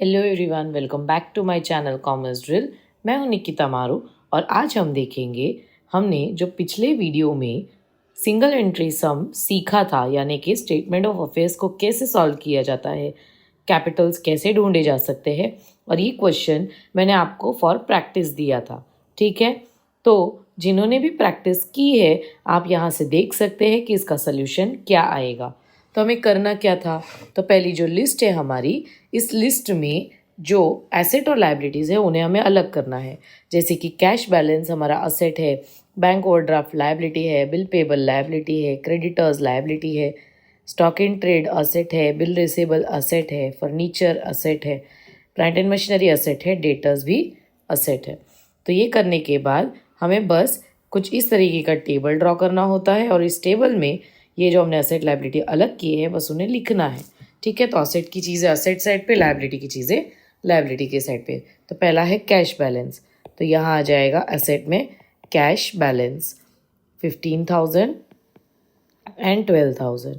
Hello everyone, welcome back to my channel commerce drill. मैं हूं निकिता मारू और आज हम देखेंगे हमने जो पिछले वीडियो में सिंगल एंट्री सम सीखा था, यानी कि स्टेटमेंट ऑफ अफेयर्स को कैसे सॉल्व किया जाता है, कैपिटल्स कैसे ढूंढे जा सकते हैं, और ये क्वेश्चन मैंने आपको फॉर प्रैक्टिस दिया था। ठीक है, तो जिन्होंने भी प्रैक्टिस की है आप यहाँ से देख सकते हैं कि इसका सल्यूशन क्या आएगा। तो हमें करना क्या था, तो पहली जो लिस्ट है हमारी, इस लिस्ट में जो एसेट और लाइबिलिटीज़ है उन्हें हमें अलग करना है। जैसे कि कैश बैलेंस हमारा असेट है, बैंक ओवरड्राफ्ट लाइबिलिटी है, बिल पेबल लाइबिलिटी है, क्रेडिटर्स लाइबिलिटी है, स्टॉक इन ट्रेड असेट है, बिल रिसीवेबल असेट है, फर्नीचर असेट है, प्लांट एंड मशीनरी असेट है, डेटर्स भी असेट है। तो ये करने के बाद हमें बस कुछ इस तरीके का टेबल ड्रॉ करना होता है और इस टेबल में ये जो हमने असेट लाइबिलिटी अलग की है बस उन्हें लिखना है। ठीक है, तो असेट की चीज़ें असेट साइड पे, लाइबिलिटी की चीज़ें लाइबिलिटी के साइड पे। तो पहला है कैश बैलेंस, तो यहाँ आ जाएगा असेट में कैश बैलेंस 15,000 एंड 12,000।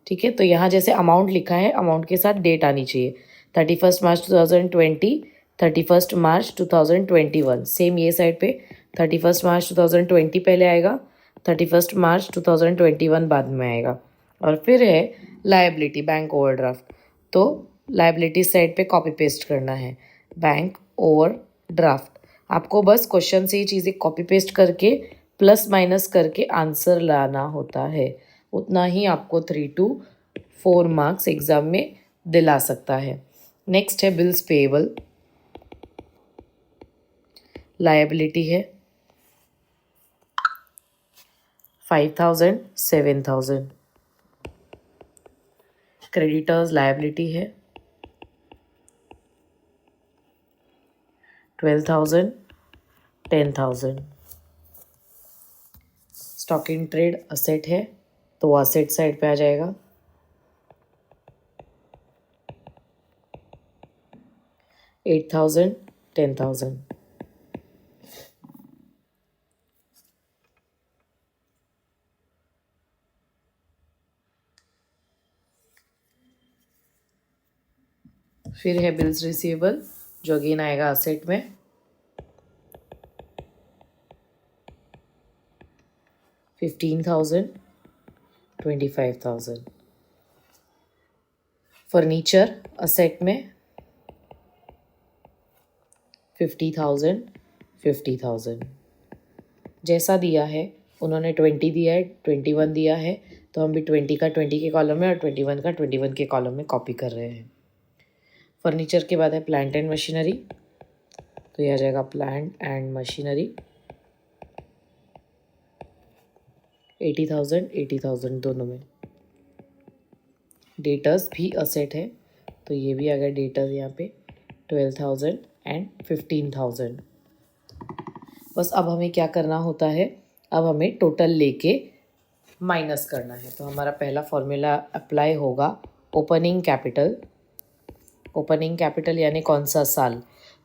ठीक है, तो यहाँ जैसे अमाउंट लिखा है, अमाउंट के साथ डेट आनी चाहिए 31 मार्च 2020, 31 मार्च 2021। सेम ये साइड पे 31 मार्च 2020 पहले आएगा, 31 मार्च 2021 बाद में आएगा। और फिर है लायबिलिटी, बैंक ओवरड्राफ्ट। तो लायबिलिटी साइड पे कॉपी पेस्ट करना है बैंक ओवरड्राफ्ट। आपको बस क्वेश्चन से ये चीज़ें कॉपी पेस्ट करके प्लस माइनस करके आंसर लाना होता है। उतना ही आपको 3 to 4 मार्क्स एग्जाम में दिला सकता है। नेक्स्ट है बिल्स पेएबल, लायबिलिटी है 5,000 7,000। क्रेडिटर्स लायबिलिटी है 12,000 10,000। स्टॉक इन ट्रेड असेट है तो वो असेट साइड पे आ जाएगा 8,000 10,000। फिर है बिल्स रिसीवेबल जो अगेन आएगा असेट में 15,000 25,000। फर्नीचर असेट में 50,000 50,000। जैसा दिया है उन्होंने 20 दिया है, 21 दिया है, तो हम भी 20 का 20 के कॉलम में और 21 का 21 के कॉलम में कॉपी कर रहे हैं। फर्नीचर के बाद है प्लांट एंड मशीनरी, तो यह आ जाएगा प्लांट एंड मशीनरी 80,000 80,000 दोनों में। डेटर्स भी असेट है तो ये भी आ गया डेटर्स यहाँ पे 12,000 एंड 15,000। बस अब हमें क्या करना होता है, अब हमें टोटल लेके माइनस करना है। तो हमारा पहला फॉर्मूला अप्लाई होगा ओपनिंग कैपिटल। ओपनिंग कैपिटल यानी कौन सा साल,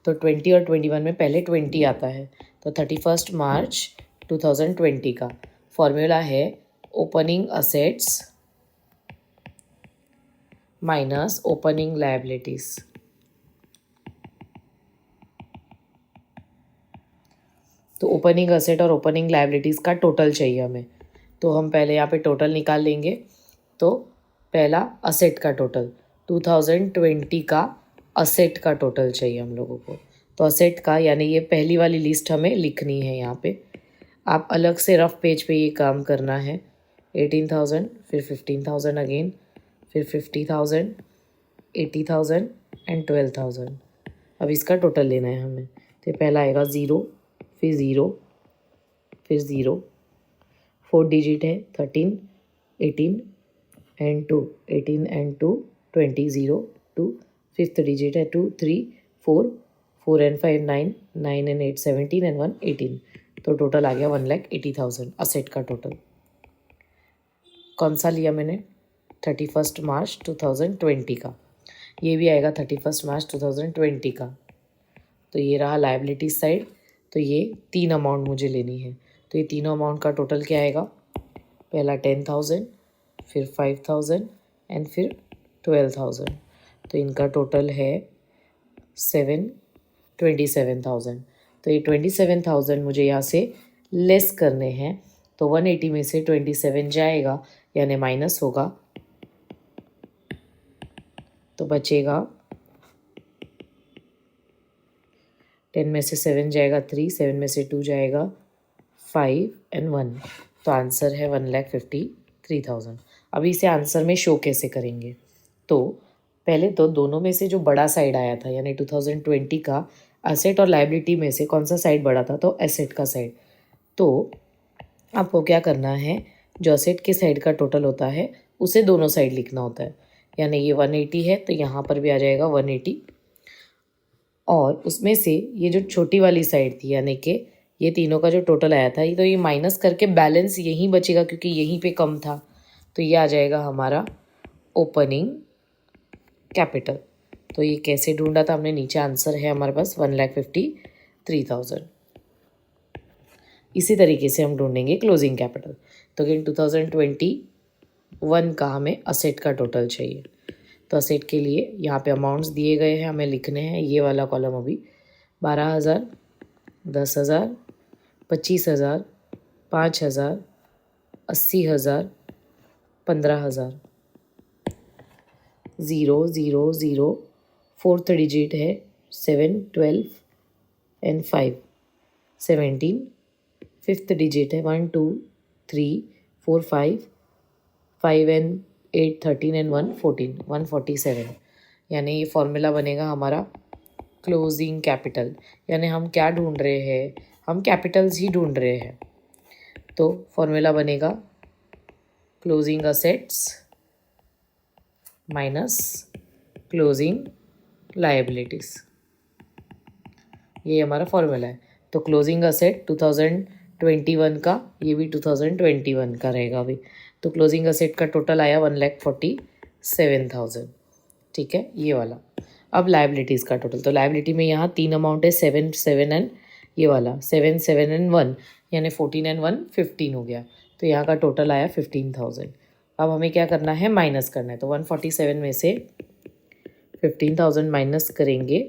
तो 20 और 21 में पहले 20 आता है, तो 31 मार्च 2020 का फॉर्मूला है opening assets minus opening liabilities. तो ओपनिंग असेट और ओपनिंग लायबिलिटीज का टोटल चाहिए हमें, तो हम पहले यहाँ पे टोटल निकाल लेंगे। तो पहला असेट का टोटल 2020 का असेट का टोटल चाहिए हम लोगों को। तो असेट का यानी ये पहली वाली लिस्ट हमें लिखनी है यहाँ पे। आप अलग से रफ पेज पे ये काम करना है। 18,000 फिर 15,000 अगेन, फिर 50,000 80,000 एंड 12,000। अब इसका टोटल लेना है हमें। तो पहला आएगा 0, फिर 0, फिर 0, 4 डिजिट है 13 18 एंड 2, 18 एंड 2 20 0 2, फिफ्थ डिजिट है 2 3 4, 4 एंड 5 9, 9 एंड 8 17 एंड 1 18। तो टोटल आ गया 1,80,000 असेट का टोटल। कौन सा लिया मैंने, 31 मार्च 2020 का। ये भी आएगा 31 मार्च 2020 का। तो ये रहा लायबिलिटी साइड। तो ये 3 अमाउंट मुझे लेनी है, तो ये तीनों अमाउंट का टोटल क्या आएगा, पहला 10,000 फिर 5,000 एंड फिर 12,000। तो इनका टोटल है 27,000। तो ये 27,000 मुझे यहाँ से लेस करने हैं, तो 180 में से 27 जाएगा यानी माइनस होगा, तो बचेगा 10 में से 7 जाएगा 3, 7 में से 2 जाएगा 5 एंड 1। तो आंसर है 1,53,000। अभी इसे आंसर में शो कैसे करेंगे? तो पहले तो दोनों में से जो बड़ा साइड आया था यानी 2020 का एसेट और लायबिलिटी में से कौन सा साइड बड़ा था? तो एसेट का साइड। तो आपको क्या करना है, जो एसेट के साइड का टोटल होता है उसे दोनों साइड लिखना होता है। यानी ये 180 है तो यहाँ पर भी आ जाएगा 180, और उसमें से ये जो छोटी वाली साइड थी यानी कि ये तीनों का जो टोटल आया था, ये तो ये माइनस करके बैलेंस यहीं बचेगा क्योंकि यहीं पे कम था, तो ये आ जाएगा हमारा ओपनिंग कैपिटल। तो ये कैसे ढूंढा था हमने? नीचे आंसर है हमारे पास 1,53,000। इसी तरीके से हम ढूंढेंगे क्लोजिंग कैपिटल। तो अगेन 2021 का हमें असेट का टोटल चाहिए। तो असेट के लिए यहाँ पे अमाउंट्स दिए गए हैं, हमें लिखने हैं ये वाला कॉलम अभी। 12,000, 10,000, 25,000, 5,000, 80,000, 15,000। 0 0 0 फोर्थ डिजिट है 7, 12 एंड 5, 17। फिफ्थ डिजिट है 1 2 3 4 5 एंड 8 13 एंड 1 14, 147। यानी ये फॉर्मूला बनेगा हमारा क्लोजिंग कैपिटल। यानी हम क्या ढूंढ रहे हैं? हम कैपिटल्स ही ढूंढ रहे हैं। तो फॉर्मूला बनेगा closing assets minus closing liabilities. ये हमारा फॉर्मूला है। तो क्लोजिंग असेट 2021 का, ये भी 2021 का रहेगा अभी। तो क्लोजिंग असेट का टोटल आया 1,47,000। ठीक है, ये वाला। अब लायबिलिटीज़ का टोटल, तो लायबिलिटी में यहाँ 3 अमाउंट है, 7 7 एंड ये वाला 7 7 एंड 1, यानी 14 एंड 1 15 हो गया। तो यहाँ का टोटल आया 15,000। अब हमें क्या करना है? माइनस करना है। तो 147 में से 15,000 माइनस करेंगे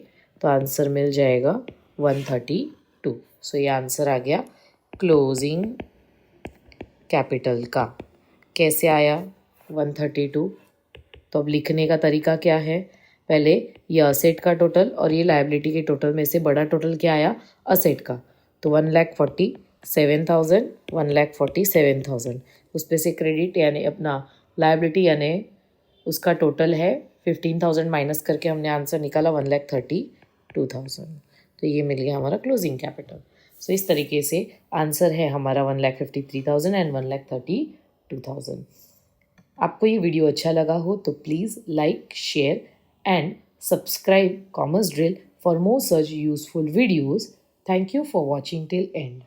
तो आंसर मिल जाएगा 132। सो ये आंसर आ गया क्लोजिंग कैपिटल का। कैसे आया 132? तो अब लिखने का तरीका क्या है? पहले ये असेट का टोटल और ये लायबिलिटी के टोटल में से बड़ा टोटल क्या आया? असेट का। तो 1,47,000, 1,47,000 उस पर से क्रेडिट यानी अपना लायबिलिटी यानी उसका टोटल है 15,000 माइनस करके हमने आंसर निकाला 1,32,000। तो ये मिल गया हमारा क्लोजिंग कैपिटल। सो इस तरीके से आंसर है हमारा 1,53,000 एंड 1,32,000। आपको ये वीडियो अच्छा लगा हो तो please like, share and subscribe commerce drill for more such useful videos. Thank you for watching till and.